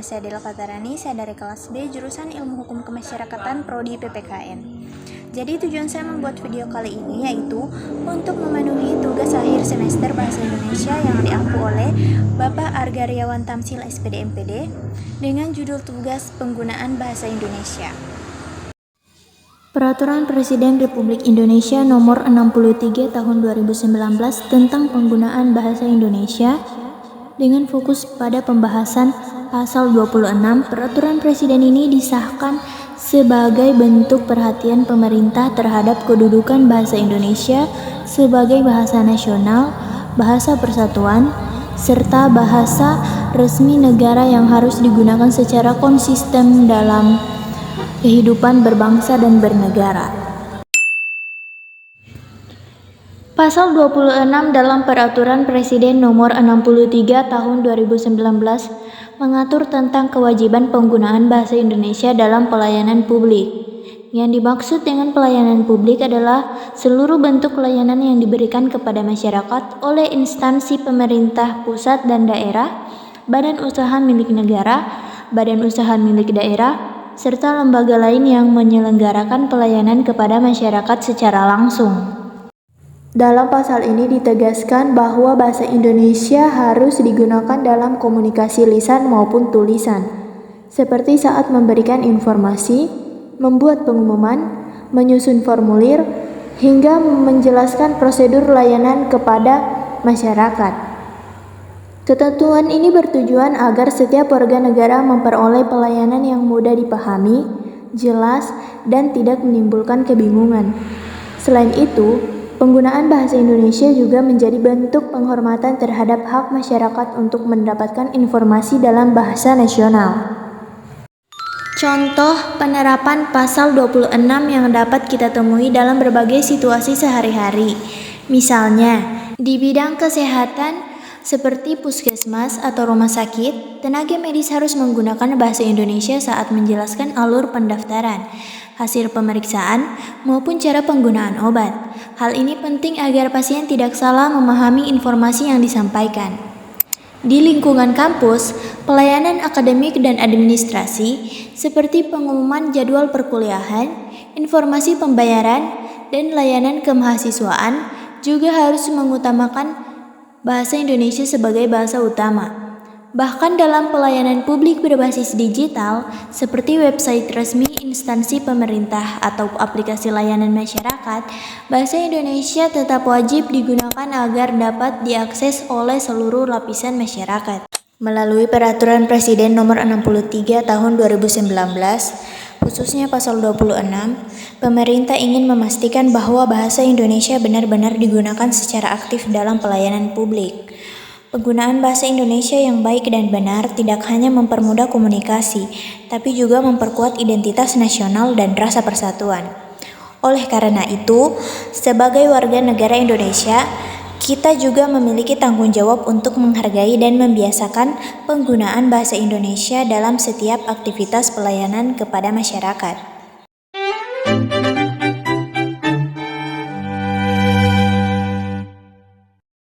nama saya Dela Fatarani, saya dari kelas B, jurusan Ilmu Hukum Kemasyarakatan Prodi PPKN. Jadi tujuan saya membuat video kali ini yaitu untuk memenuhi tugas akhir semester Bahasa Indonesia yang diampu oleh Bapak Argaryawan Tamsil SPD MPD dengan judul tugas penggunaan Bahasa Indonesia. Peraturan Presiden Republik Indonesia Nomor 63 Tahun 2019 tentang penggunaan Bahasa Indonesia dengan fokus pada pembahasan Pasal 26. Peraturan Presiden ini disahkan sebagai bentuk perhatian pemerintah terhadap kedudukan bahasa Indonesia sebagai bahasa nasional, bahasa persatuan, serta bahasa resmi negara yang harus digunakan secara konsisten dalam kehidupan berbangsa dan bernegara. Pasal 26 dalam Peraturan Presiden Nomor 63 Tahun 2019 mengatur tentang kewajiban penggunaan bahasa Indonesia dalam pelayanan publik. Yang dimaksud dengan pelayanan publik adalah seluruh bentuk layanan yang diberikan kepada masyarakat oleh instansi pemerintah pusat dan daerah, badan usaha milik negara, badan usaha milik daerah, serta lembaga lain yang menyelenggarakan pelayanan kepada masyarakat secara langsung. Dalam pasal ini ditegaskan bahwa bahasa Indonesia harus digunakan dalam komunikasi lisan maupun tulisan, seperti saat memberikan informasi, membuat pengumuman, menyusun formulir, hingga menjelaskan prosedur layanan kepada masyarakat. Ketentuan ini bertujuan agar setiap warga negara memperoleh pelayanan yang mudah dipahami, jelas, dan tidak menimbulkan kebingungan. Selain itu, penggunaan bahasa Indonesia juga menjadi bentuk penghormatan terhadap hak masyarakat untuk mendapatkan informasi dalam bahasa nasional. Contoh penerapan pasal 26 yang dapat kita temui dalam berbagai situasi sehari-hari. Misalnya, di bidang kesehatan seperti puskesmas atau rumah sakit, tenaga medis harus menggunakan bahasa Indonesia saat menjelaskan alur pendaftaran, hasil pemeriksaan, maupun cara penggunaan obat. Hal ini penting agar pasien tidak salah memahami informasi yang disampaikan. Di lingkungan kampus, pelayanan akademik dan administrasi seperti pengumuman jadwal perkuliahan, informasi pembayaran, dan layanan kemahasiswaan juga harus mengutamakan bahasa Indonesia sebagai bahasa utama. Bahkan dalam pelayanan publik berbasis digital, seperti website resmi instansi pemerintah atau aplikasi layanan masyarakat, bahasa Indonesia tetap wajib digunakan agar dapat diakses oleh seluruh lapisan masyarakat. Melalui Peraturan Presiden Nomor 63 Tahun 2019, khususnya Pasal 26, pemerintah ingin memastikan bahwa bahasa Indonesia benar-benar digunakan secara aktif dalam pelayanan publik. Penggunaan bahasa Indonesia yang baik dan benar tidak hanya mempermudah komunikasi, tapi juga memperkuat identitas nasional dan rasa persatuan. Oleh karena itu, sebagai warga negara Indonesia, kita juga memiliki tanggung jawab untuk menghargai dan membiasakan penggunaan bahasa Indonesia dalam setiap aktivitas pelayanan kepada masyarakat.